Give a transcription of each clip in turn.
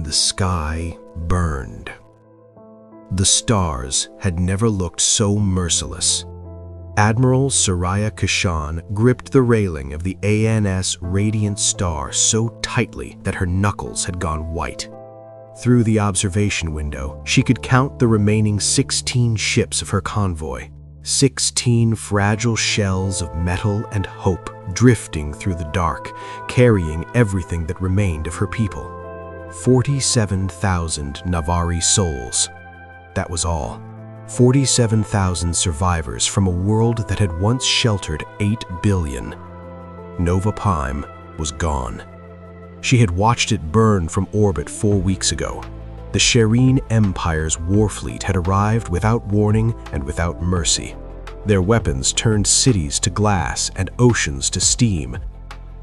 the sky burned. The stars had never looked so merciless. Admiral Soraya Kashan gripped the railing of the ANS Radiant Star so tightly that her knuckles had gone white. Through the observation window, she could count the remaining 16 ships of her convoy, 16 fragile shells of metal and hope drifting through the dark, carrying everything that remained of her people. 47,000 Navari souls. That was all. 47,000 survivors from a world that had once sheltered 8 billion. Nova Prime was gone. She had watched it burn from orbit 4 weeks ago. The Shireen Empire's war fleet had arrived without warning and without mercy. Their weapons turned cities to glass and oceans to steam.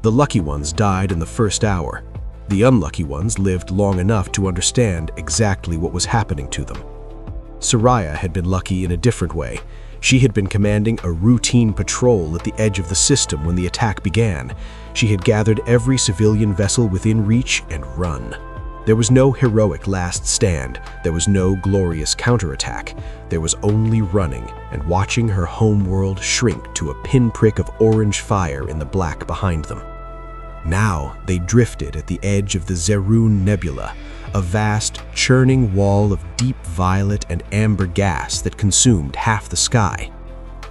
The lucky ones died in the first hour. The unlucky ones lived long enough to understand exactly what was happening to them. Soraya had been lucky in a different way. She had been commanding a routine patrol at the edge of the system when the attack began. She had gathered every civilian vessel within reach and run. There was no heroic last stand. There was no glorious counterattack. There was only running and watching her home world shrink to a pinprick of orange fire in the black behind them. Now they drifted at the edge of the Zerun Nebula, a vast, churning wall of deep violet and amber gas that consumed half the sky.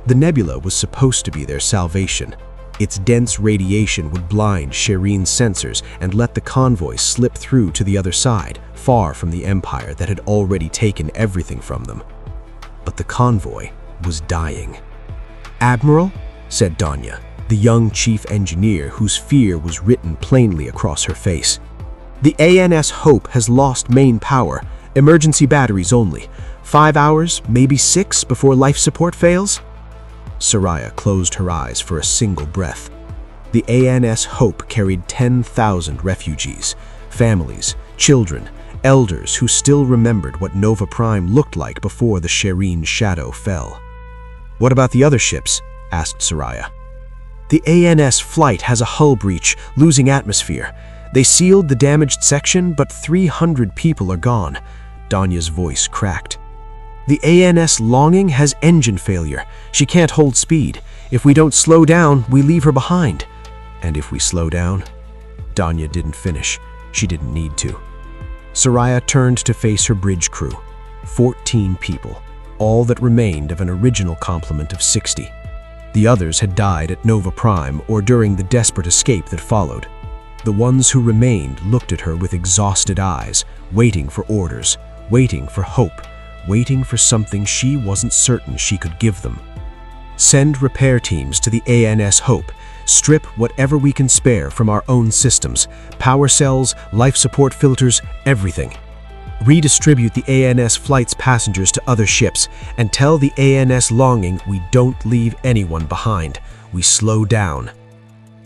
The nebula was supposed to be their salvation. Its dense radiation would blind Shireen's sensors and let the convoy slip through to the other side, far from the Empire that had already taken everything from them. But the convoy was dying. "Admiral," said Danya, the young chief engineer whose fear was written plainly across her face. "The ANS Hope has lost main power, emergency batteries only. 5 hours, maybe 6 before life support fails?" Soraya closed her eyes for a single breath. The ANS Hope carried 10,000 refugees, families, children, elders who still remembered what Nova Prime looked like before the Shireen shadow fell. "What about the other ships?" asked Soraya. "The ANS flight has a hull breach, losing atmosphere. They sealed the damaged section, but 300 people are gone." Danya's voice cracked. "The ANS Longing has engine failure. She can't hold speed. If we don't slow down, we leave her behind." "And if we slow down?" Danya didn't finish. She didn't need to. Soraya turned to face her bridge crew. 14 people, all that remained of an original complement of 60. The others had died at Nova Prime or during the desperate escape that followed. The ones who remained looked at her with exhausted eyes, waiting for orders, waiting for hope, waiting for something she wasn't certain she could give them. "Send repair teams to the ANS Hope. Strip whatever we can spare from our own systems, power cells, life support filters, everything. Redistribute the ANS flight's passengers to other ships, and tell the ANS Longing we don't leave anyone behind. We slow down."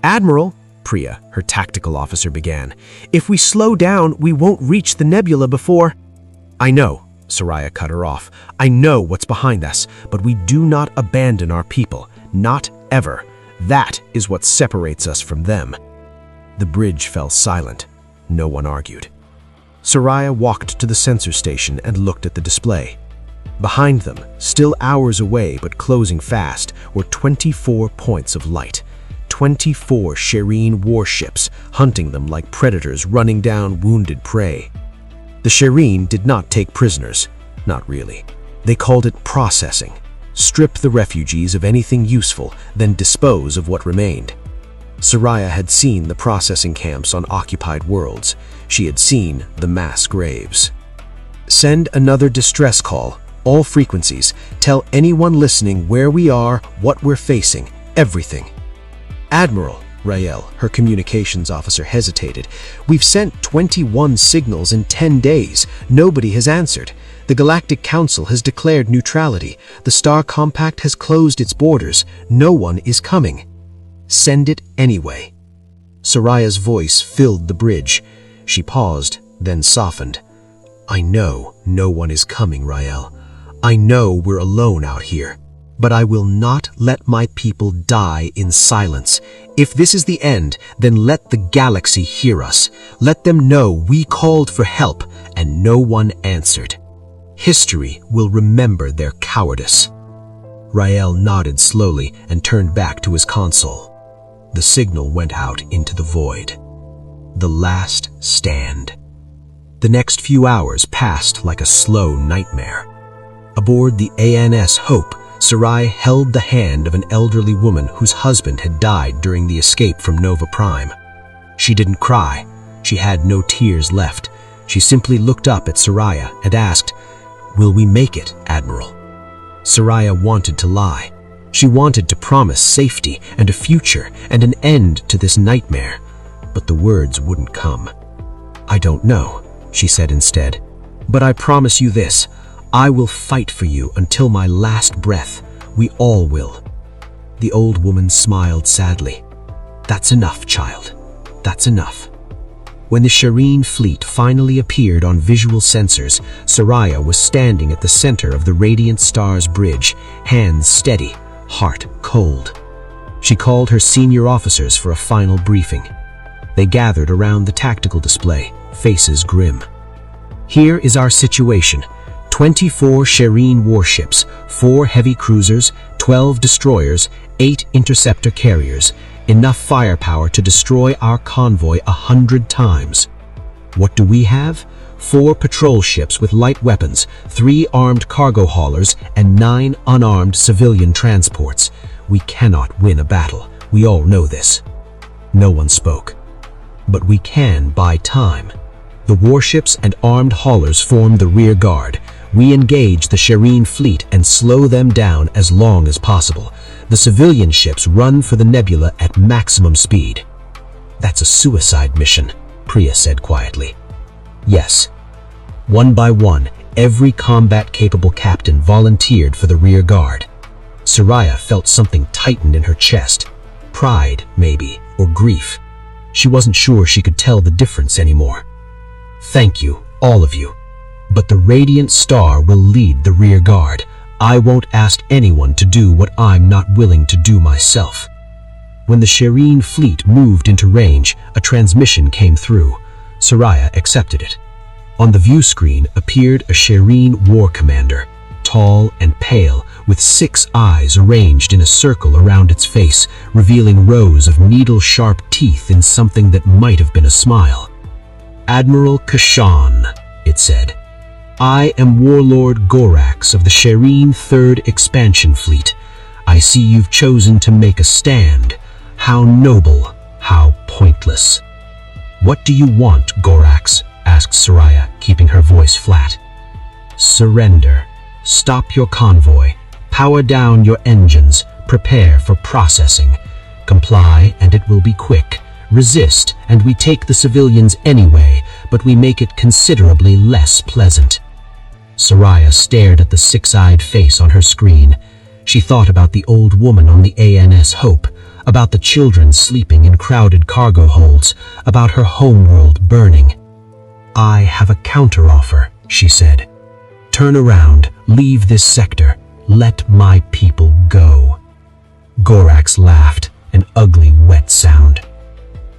"Admiral," Priya, her tactical officer, began, "if we slow down, we won't reach the nebula before—" "I know," Soraya cut her off. "I know what's behind us, but we do not abandon our people. Not ever. That is what separates us from them." The bridge fell silent. No one argued. Soraya walked to the sensor station and looked at the display. Behind them, still hours away but closing fast, were 24 points of light. 24 Shireen warships, hunting them like predators running down wounded prey. The Shireen did not take prisoners. Not really. They called it processing. Strip the refugees of anything useful, then dispose of what remained. Soraya had seen the processing camps on occupied worlds. She had seen the mass graves. "Send another distress call. All frequencies. Tell anyone listening where we are, what we're facing, everything." "Admiral," Rael, her communications officer, hesitated. "We've sent 21 signals in 10 days. Nobody has answered. The Galactic Council has declared neutrality. The Star Compact has closed its borders. No one is coming." "Send it anyway." Soraya's voice filled the bridge. She paused, then softened. "I know no one is coming, Rael. I know we're alone out here. But I will not let my people die in silence. If this is the end, then let the galaxy hear us. Let them know we called for help and no one answered. History will remember their cowardice." Rael nodded slowly and turned back to his console. The signal went out into the void. The last stand. The next few hours passed like a slow nightmare. Aboard the ANS Hope, Sarai held the hand of an elderly woman whose husband had died during the escape from Nova Prime. She didn't cry. She had no tears left. She simply looked up at Saraya and asked, "Will we make it, Admiral?" Saraya wanted to lie. She wanted to promise safety and a future and an end to this nightmare, but the words wouldn't come. "I don't know," she said instead, "but I promise you this. I will fight for you until my last breath. We all will." The old woman smiled sadly. "That's enough, child. That's enough." When the Shireen fleet finally appeared on visual sensors, Saraya was standing at the center of the Radiant Stars Bridge, hands steady, heart cold. She called her senior officers for a final briefing. They gathered around the tactical display, faces grim. "Here is our situation. 24 Shireen warships, 4 heavy cruisers, 12 destroyers, 8 interceptor carriers. Enough firepower to destroy our convoy 100 times. What do we have? 4 patrol ships with light weapons, 3 armed cargo haulers, and 9 unarmed civilian transports. We cannot win a battle. We all know this." No one spoke. "But we can buy time." The warships and armed haulers formed the rear guard. We engage the Shireen fleet and slow them down as long as possible. The civilian ships run for the nebula at maximum speed. "That's a suicide mission," Priya said quietly. "Yes." One by one, every combat-capable captain volunteered for the rear guard. Saraya felt something tighten in her chest. Pride, maybe, or grief. She wasn't sure she could tell the difference anymore. "Thank you, all of you. But the Radiant Star will lead the rear guard. I won't ask anyone to do what I'm not willing to do myself." When the Shireen fleet moved into range, a transmission came through. Saraya accepted it. On the view screen appeared a Shireen war commander, tall and pale, with 6 eyes arranged in a circle around its face, revealing rows of needle-sharp teeth in something that might have been a smile. "Admiral Kashan," it said. "I am Warlord Gorax of the Shireen 3rd Expansion Fleet. I see you've chosen to make a stand. How noble, how pointless." "What do you want, Gorax?" asked Saraya, keeping her voice flat. "Surrender. Stop your convoy. Power down your engines. Prepare for processing. Comply and it will be quick. Resist and we take the civilians anyway, but we make it considerably less pleasant." Saraya stared at the 6-eyed face on her screen. She thought about the old woman on the ANS Hope, about the children sleeping in crowded cargo holds, about her homeworld burning. "I have a counteroffer," she said. "Turn around, leave this sector, let my people go." Gorax laughed, an ugly, wet sound.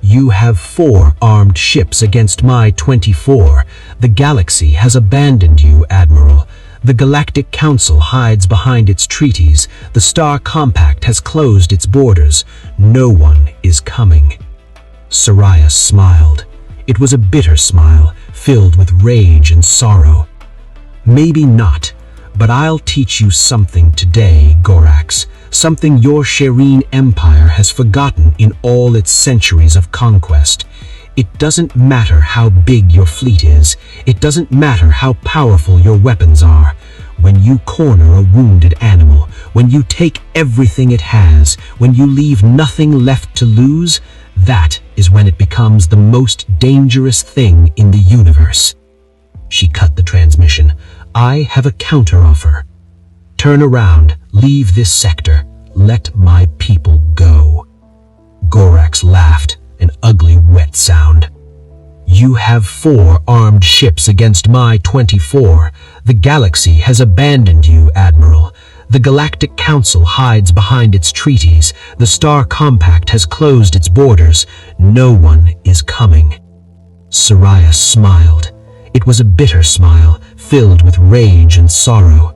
"You have 4 armed ships against my 24. The galaxy has abandoned you, Admiral. The Galactic Council hides behind its treaties. The Star Compact has closed its borders. No one is coming." Saraya smiled. It was a bitter smile, filled with rage and sorrow. "Maybe not, but I'll teach you something today, Gorax. Something your Shireen Empire has forgotten in all its centuries of conquest. It doesn't matter how big your fleet is. It doesn't matter how powerful your weapons are. When you corner a wounded animal, when you take everything it has, when you leave nothing left to lose, that is when it becomes the most dangerous thing in the universe." She cut the transmission. "I have a counteroffer. Turn around, leave this sector, let my people go." Gorax laughed, an ugly, wet sound. "You have 4 armed ships against my 24. The galaxy has abandoned you, Admiral. The Galactic Council hides behind its treaties. The Star Compact has closed its borders. No one is coming." Soraya smiled. It was a bitter smile, filled with rage and sorrow.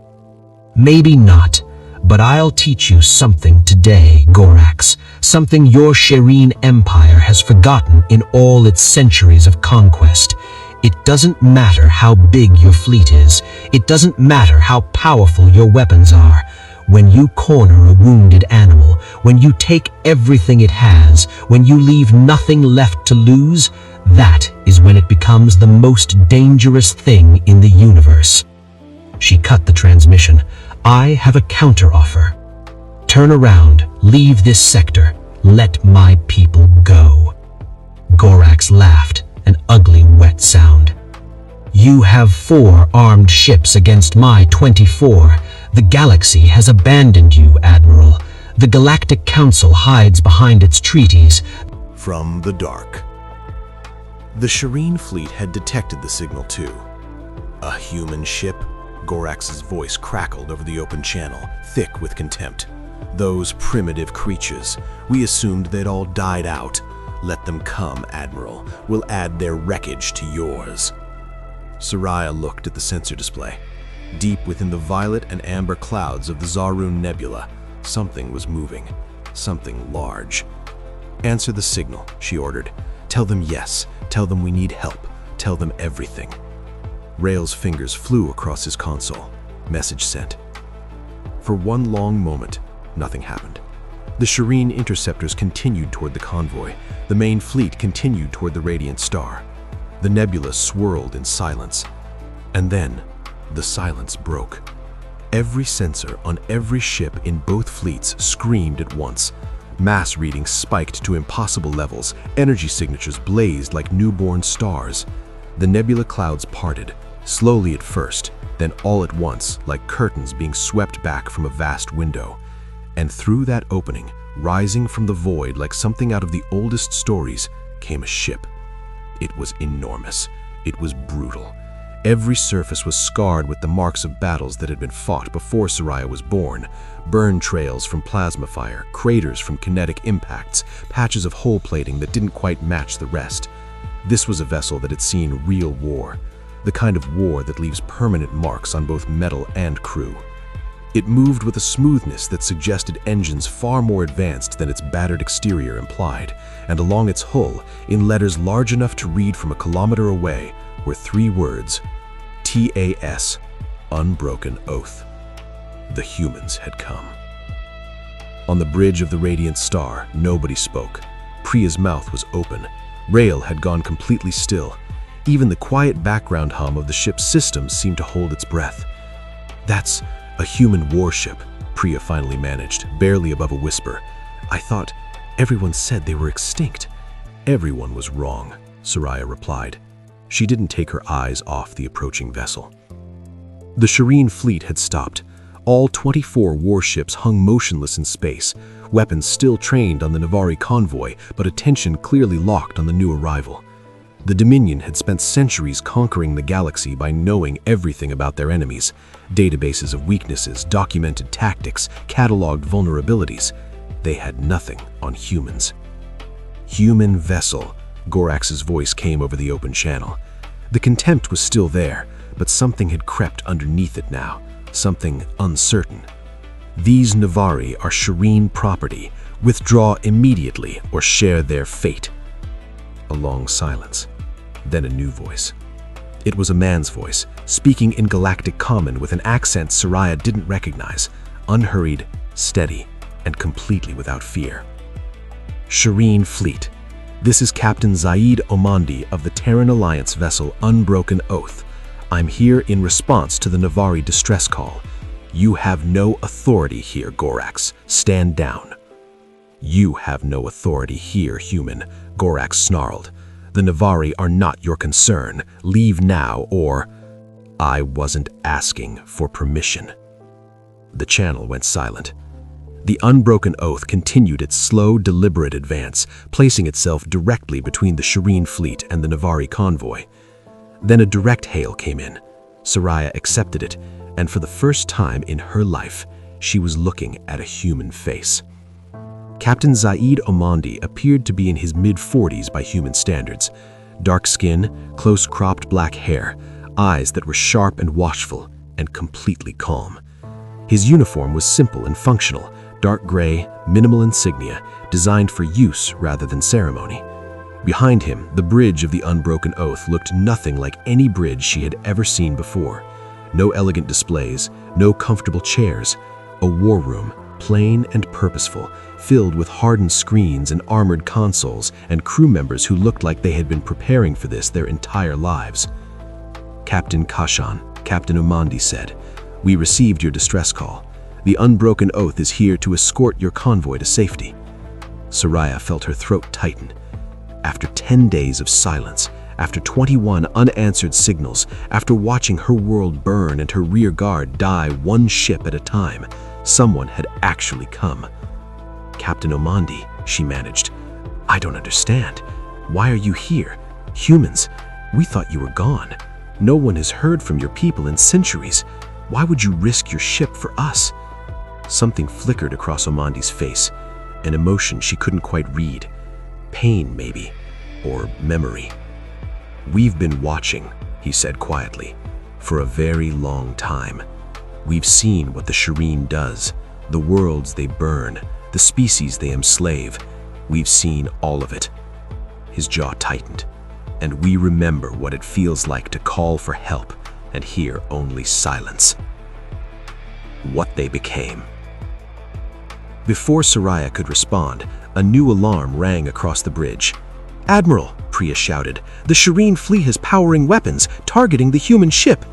"Maybe not, but I'll teach you something today, Gorax. Something your Shireen Empire has forgotten in all its centuries of conquest. It doesn't matter how big your fleet is. It doesn't matter how powerful your weapons are. When you corner a wounded animal, when you take everything it has, when you leave nothing left to lose, that is when it becomes the most dangerous thing in the universe." She cut the transmission. "I have a counteroffer. Turn around, leave this sector, let my people go." Gorax laughed, an ugly, wet sound. "You have 4 armed ships against my 24. The galaxy has abandoned you, Admiral. The Galactic Council hides behind its treaties." From the dark. The Shireen fleet had detected the signal too. "A human ship?" Gorax's voice crackled over the open channel, thick with contempt. "Those primitive creatures. We assumed they'd all died out. Let them come, Admiral. We'll add their wreckage to yours." Soraya looked at the sensor display. Deep within the violet and amber clouds of the Zaroon Nebula, something was moving. Something large. "Answer the signal," she ordered. "Tell them yes. Tell them we need help. Tell them everything." Rail's fingers flew across his console. Message sent. For one long moment, nothing happened. The Shireen interceptors continued toward the convoy. The main fleet continued toward the Radiant Star. The nebula swirled in silence. And then, the silence broke. Every sensor on every ship in both fleets screamed at once. Mass readings spiked to impossible levels. Energy signatures blazed like newborn stars. The nebula clouds parted, slowly at first, then all at once, like curtains being swept back from a vast window. And through that opening, rising from the void like something out of the oldest stories, came a ship. It was enormous. It was brutal. Every surface was scarred with the marks of battles that had been fought before Soraya was born. Burn trails from plasma fire, craters from kinetic impacts, patches of hull plating that didn't quite match the rest. This was a vessel that had seen real war, the kind of war that leaves permanent marks on both metal and crew. It moved with a smoothness that suggested engines far more advanced than its battered exterior implied, and along its hull, in letters large enough to read from a kilometer away, were 3 words: TAS, Unbroken Oath. The humans had come. On the bridge of the Radiant Star, nobody spoke. Priya's mouth was open. Rail had gone completely still. Even the quiet background hum of the ship's systems seemed to hold its breath. "That's a human warship," Priya finally managed, barely above a whisper. "I thought everyone said they were extinct." "Everyone was wrong," Soraya replied. She didn't take her eyes off the approaching vessel. The Shireen fleet had stopped. All 24 warships hung motionless in space, weapons still trained on the Navari convoy, but attention clearly locked on the new arrival. The Dominion had spent centuries conquering the galaxy by knowing everything about their enemies, databases of weaknesses, documented tactics, cataloged vulnerabilities. They had nothing on humans. "Human vessel," Gorax's voice came over the open channel. The contempt was still there, but something had crept underneath it now, something uncertain. "These Navari are Shireen property. Withdraw immediately or share their fate." A long silence. Then a new voice. It was a man's voice, speaking in Galactic Common with an accent Soraya didn't recognize, unhurried, steady, and completely without fear. "Shireen Fleet, this is Captain Zaid Omandi of the Terran Alliance vessel Unbroken Oath. I'm here in response to the Navari distress call. You have no authority here, Gorax. Stand down." "You have no authority here, human," Gorax snarled. "The Navari are not your concern. Leave now or—" "I wasn't asking for permission." The channel went silent. The Unbroken Oath continued its slow, deliberate advance, placing itself directly between the Shireen fleet and the Navari convoy. Then a direct hail came in. Soraya accepted it, and for the first time in her life, She was looking at a human face. Captain Zaid Omandi appeared to be in his mid-40s by human standards. Dark skin, close-cropped black hair, eyes that were sharp and watchful, and completely calm. His uniform was simple and functional, dark gray, minimal insignia, designed for use rather than ceremony. Behind him, the bridge of the Unbroken Oath looked nothing like any bridge she had ever seen before. No elegant displays, no comfortable chairs. A war room, plain and purposeful, filled with hardened screens and armored consoles and crew members who looked like they had been preparing for this their entire lives. Captain Kashan, Captain Umandi said, "We received your distress call. The Unbroken Oath is here to escort your convoy to safety." Soraya felt her throat tighten. After 10 days of silence, after 21 unanswered signals, after watching her world burn and her rear guard die one ship at a time, someone had actually come. "Captain Omandi," she managed, "I don't understand. Why are you here? Humans, we thought you were gone. No one has heard from your people in centuries. Why would you risk your ship for us?" Something flickered across Omandi's face, an emotion she couldn't quite read. Pain, maybe, or memory. "We've been watching," he said quietly, "for a very long time. We've seen what the Shireen does, the worlds they burn, the species they enslave. We've seen all of it." His jaw tightened. "And we remember what it feels like to call for help and hear only silence." What they became. Before Soraya could respond, a new alarm rang across the bridge. "Admiral," Priya shouted, "the Shireen fleet is powering weapons, targeting the human ship."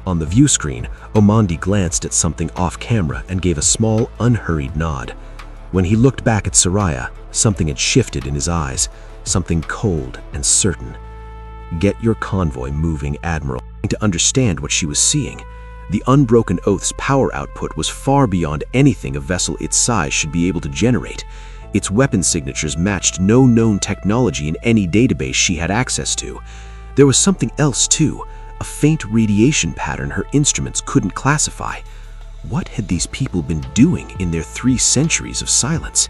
On the view screen, Omandi glanced at something off-camera and gave a small, unhurried nod. When he looked back at Soraya, something had shifted in his eyes, something cold and certain. "Get your convoy moving, Admiral." To understand what she was seeing, the Unbroken Oath's power output was far beyond anything a vessel its size should be able to generate. Its weapon signatures matched no known technology in any database she had access to. There was something else too, a faint radiation pattern her instruments couldn't classify. What had these people been doing in their 3 centuries of silence?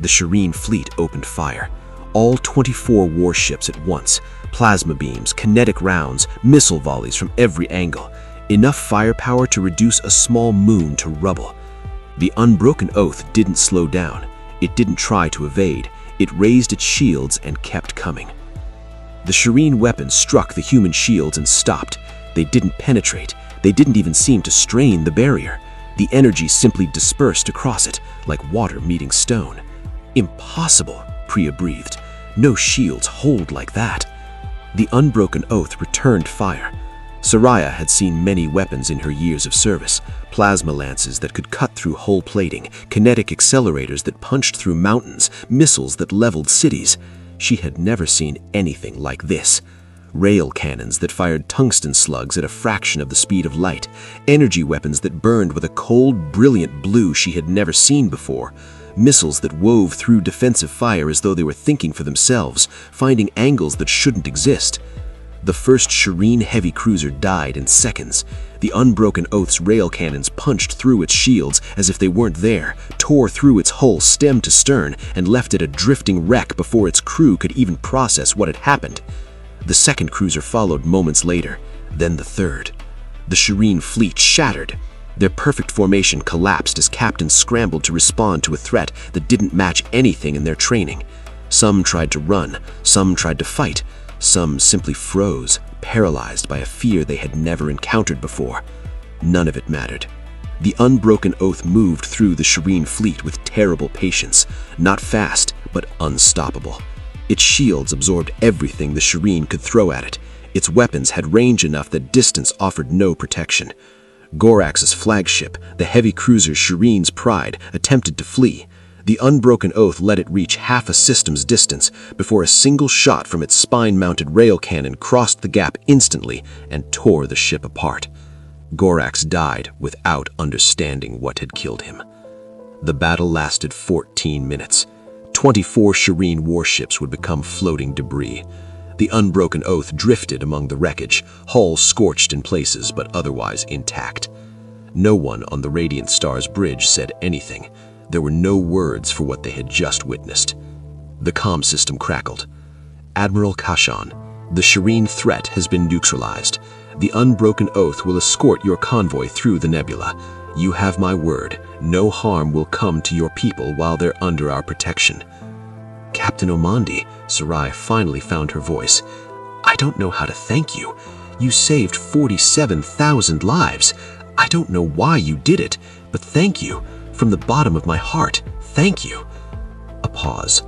The Shireen fleet opened fire. All 24 warships at once, plasma beams, kinetic rounds, missile volleys from every angle. Enough firepower to reduce a small moon to rubble. The Unbroken Oath didn't slow down. It didn't try to evade. It raised its shields and kept coming. The Shireen weapons struck the human shields and stopped. They didn't penetrate. They didn't even seem to strain the barrier. The energy simply dispersed across it, like water meeting stone. "Impossible," Priya breathed. "No shields hold like that." The Unbroken Oath returned fire. Soraya had seen many weapons in her years of service. Plasma lances that could cut through hull plating, kinetic accelerators that punched through mountains, missiles that leveled cities. She had never seen anything like this. Rail cannons that fired tungsten slugs at a fraction of the speed of light. Energy weapons that burned with a cold, brilliant blue she had never seen before. Missiles that wove through defensive fire as though they were thinking for themselves, finding angles that shouldn't exist. The first Shireen heavy cruiser died in seconds. The Unbroken Oath's rail cannons punched through its shields as if they weren't there, tore through its hull stem to stern, and left it a drifting wreck before its crew could even process what had happened. The second cruiser followed moments later, then the third. The Shireen fleet shattered. Their perfect formation collapsed as captains scrambled to respond to a threat that didn't match anything in their training. Some tried to run, some tried to fight, some simply froze, paralyzed by a fear they had never encountered before. None of it mattered. The Unbroken Oath moved through the Shireen fleet with terrible patience, not fast, but unstoppable. Its shields absorbed everything the Shireen could throw at it. Its weapons had range enough that distance offered no protection. Gorax's flagship, the heavy cruiser Shireen's pride, attempted to flee. The Unbroken Oath let it reach half a system's distance before a single shot from its spine-mounted rail cannon crossed the gap instantly and tore the ship apart. Gorax died without understanding what had killed him. The battle lasted 14 minutes. 24 Shireen warships would become floating debris. The Unbroken Oath drifted among the wreckage, hull scorched in places but otherwise intact. No one on the Radiant Star's bridge said anything. There were no words for what they had just witnessed. The comm system crackled. Admiral Kashan, the Shireen threat has been neutralized. The Unbroken Oath will escort your convoy through the nebula. You have my word. No harm will come to your people while they're under our protection. Captain Omandi, Sarai finally found her voice. I don't know how to thank you. You saved 47,000 lives. I don't know why you did it, but thank you. From the bottom of my heart, thank you. A pause.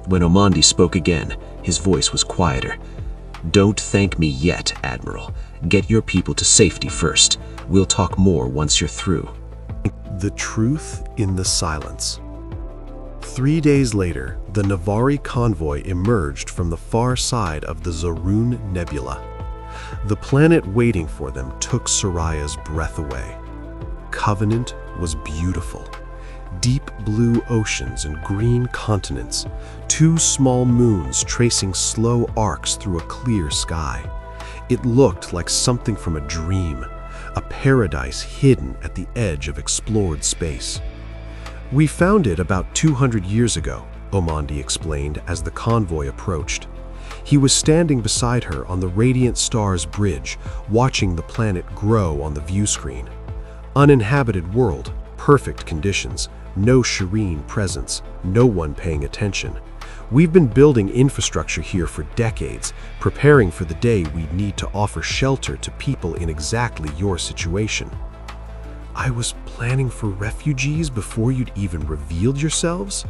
When Omandi spoke again, his voice was quieter. Don't thank me yet, Admiral. Get your people to safety first. We'll talk more once you're through. The truth in the silence. 3 days later, the Navari convoy emerged from the far side of the Zaroon Nebula. The planet waiting for them took Soraya's breath away. Covenant was beautiful. Deep blue oceans and green continents, 2 small moons tracing slow arcs through a clear sky. It looked like something from a dream, a paradise hidden at the edge of explored space. We found it about 200 years ago, Omandi explained as the convoy approached. He was standing beside her on the Radiant Star's bridge, watching the planet grow on the view screen. Uninhabited world, perfect conditions, no Shireen presence, no one paying attention. We've been building infrastructure here for decades, preparing for the day we'd need to offer shelter to people in exactly your situation. I was planning for refugees before you'd even revealed yourselves?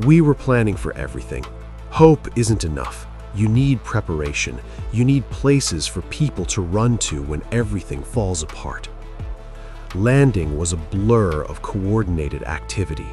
We were planning for everything. Hope isn't enough. You need preparation. You need places for people to run to when everything falls apart. Landing was a blur of coordinated activity.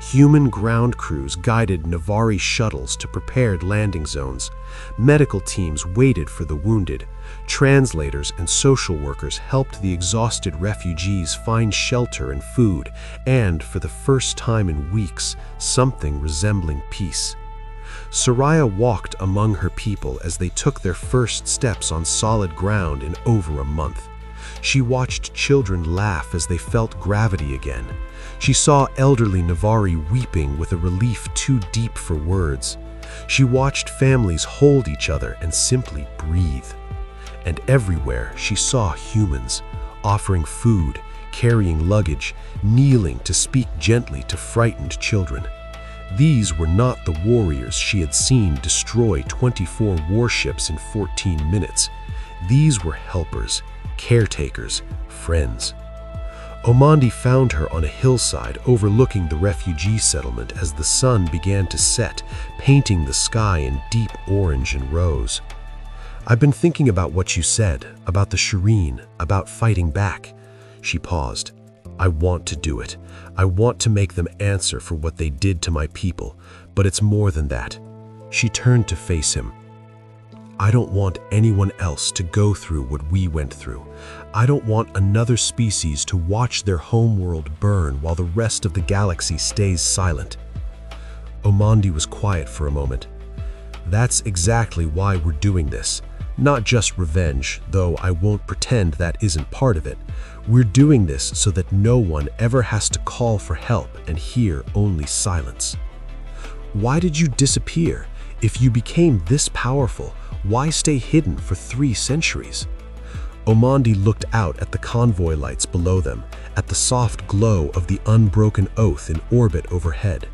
Human ground crews guided Navari shuttles to prepared landing zones. Medical teams waited for the wounded. Translators and social workers helped the exhausted refugees find shelter and food, and for the first time in weeks, something resembling peace. Soraya walked among her people as they took their first steps on solid ground in over a month. She watched children laugh as they felt gravity again. She saw elderly Navari weeping with a relief too deep for words. She watched families hold each other and simply breathe. And everywhere she saw humans, offering food, carrying luggage, kneeling to speak gently to frightened children. These were not the warriors she had seen destroy 24 warships in 14 minutes. These were helpers, caretakers, friends. Omandi found her on a hillside overlooking the refugee settlement as the sun began to set, painting the sky in deep orange and rose. I've been thinking about what you said, about the Shireen, about fighting back. She paused. I want to do it. I want to make them answer for what they did to my people, but it's more than that. She turned to face him. I don't want anyone else to go through what we went through. I don't want another species to watch their homeworld burn while the rest of the galaxy stays silent. Omandi was quiet for a moment. That's exactly why we're doing this. Not just revenge, though I won't pretend that isn't part of it. We're doing this so that no one ever has to call for help and hear only silence. Why did you disappear? If you became this powerful, why stay hidden for 3 centuries? Omandi looked out at the convoy lights below them, at the soft glow of the Unbroken Oath in orbit overhead.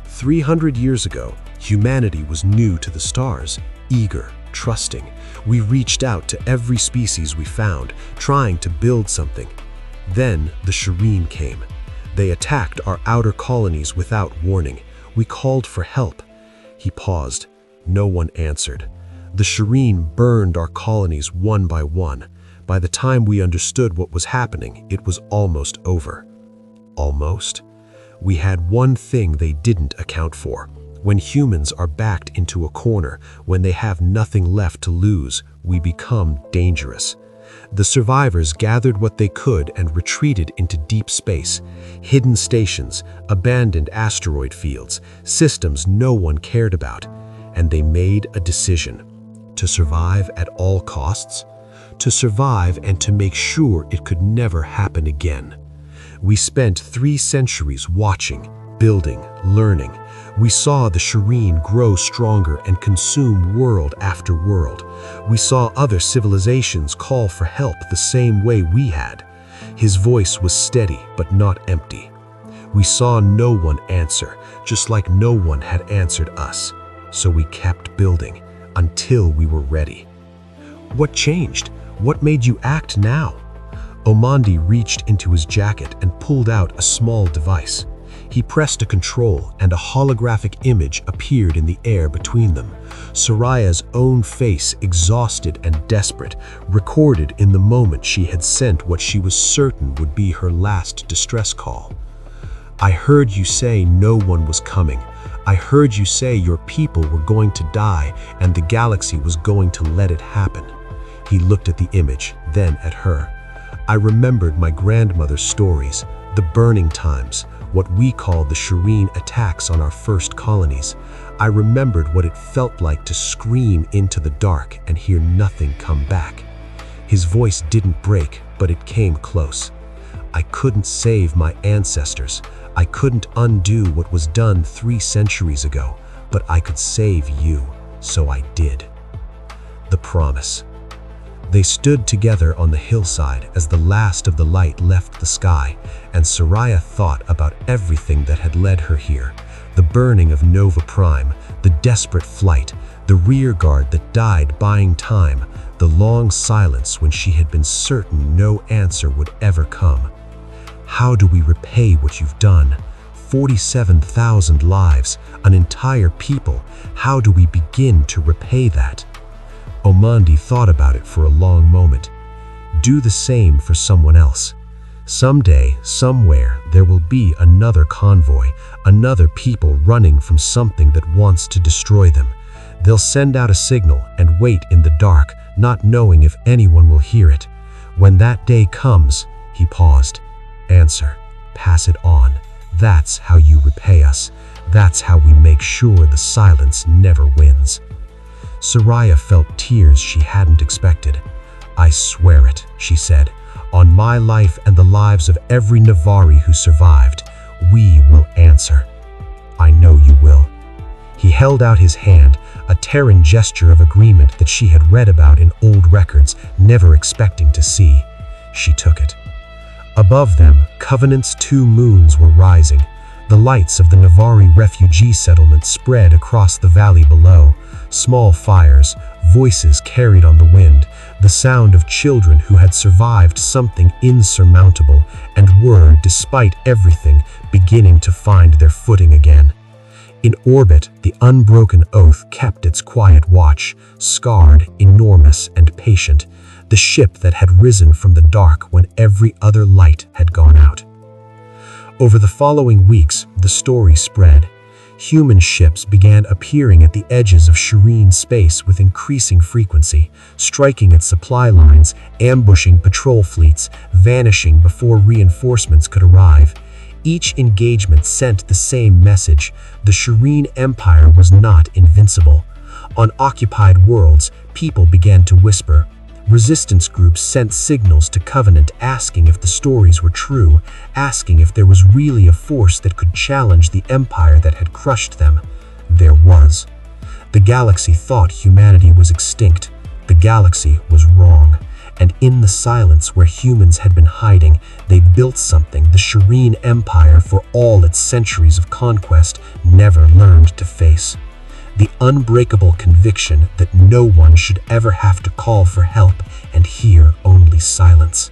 300 years ago, humanity was new to the stars, eager, trusting. We reached out to every species we found, trying to build something. Then the Shireen came. They attacked our outer colonies without warning. We called for help. He paused. No one answered. The Shireen burned our colonies one by one. By the time we understood what was happening, it was almost over. Almost? We had one thing they didn't account for. When humans are backed into a corner, when they have nothing left to lose, we become dangerous. The survivors gathered what they could and retreated into deep space. Hidden stations, abandoned asteroid fields, systems no one cared about. And they made a decision. To survive at all costs? to survive and to make sure it could never happen again. We spent 3 centuries watching, building, learning. We saw the Shireen grow stronger and consume world after world. We saw other civilizations call for help the same way we had. His voice was steady but not empty. We saw no one answer, just like no one had answered us. So we kept building until we were ready. What changed? What made you act now? Omandi reached into his jacket and pulled out a small device. He pressed a control and a holographic image appeared in the air between them. Soraya's own face, exhausted and desperate, recorded in the moment she had sent what she was certain would be her last distress call. I heard you say no one was coming. I heard you say your people were going to die and the galaxy was going to let it happen. He looked at the image, then at her. I remembered my grandmother's stories, the burning times, what we called the Shireen attacks on our first colonies. I remembered what it felt like to scream into the dark and hear nothing come back. His voice didn't break, but it came close. I couldn't save my ancestors. I couldn't undo what was done 3 centuries ago, but I could save you, so I did. The promise. They stood together on the hillside as the last of the light left the sky, and Soraya thought about everything that had led her here. The burning of Nova Prime, the desperate flight, the rearguard that died buying time, the long silence when she had been certain no answer would ever come. How do we repay what you've done? 47,000 lives, an entire people. How do we begin to repay that? Omandi thought about it for a long moment. Do the same for someone else. Someday, somewhere, there will be another convoy, another people running from something that wants to destroy them. They'll send out a signal and wait in the dark, not knowing if anyone will hear it. When that day comes, he paused. Answer. Pass it on. That's how you repay us. That's how we make sure the silence never wins. Soraya felt tears she hadn't expected. I swear it, she said. On my life and the lives of every Navari who survived, we will answer. I know you will. He held out his hand, a Terran gesture of agreement that she had read about in old records, never expecting to see. She took it. Above them, Covenant's 2 moons were rising. The lights of the Navari refugee settlement spread across the valley below. Small fires, voices carried on the wind, the sound of children who had survived something insurmountable and were, despite everything, beginning to find their footing again. In orbit, the unbroken oath kept its quiet watch, scarred, enormous, and patient, the ship that had risen from the dark when every other light had gone out. Over the following weeks, the story spread. Human ships began appearing at the edges of Shireen space with increasing frequency, striking at supply lines, ambushing patrol fleets, vanishing before reinforcements could arrive. Each engagement sent the same message: the Shireen Empire was not invincible. On occupied worlds, people began to whisper. Resistance groups sent signals to Covenant asking if the stories were true, asking if there was really a force that could challenge the empire that had crushed them. There was. The galaxy thought humanity was extinct. The galaxy was wrong. And in the silence where humans had been hiding, they built something the Shireen Empire, for all its centuries of conquest, never learned to face. The unbreakable conviction that no one should ever have to call for help and hear only silence.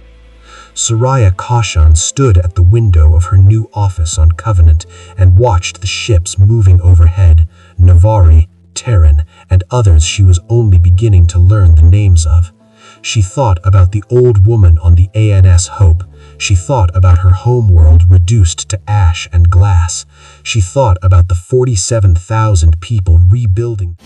Soraya Kashan stood at the window of her new office on Covenant and watched the ships moving overhead, Navari, Terran, and others she was only beginning to learn the names of. She thought about the old woman on the ANS Hope. She thought about her homeworld reduced to ash and glass. She thought about the 47,000 people rebuilding.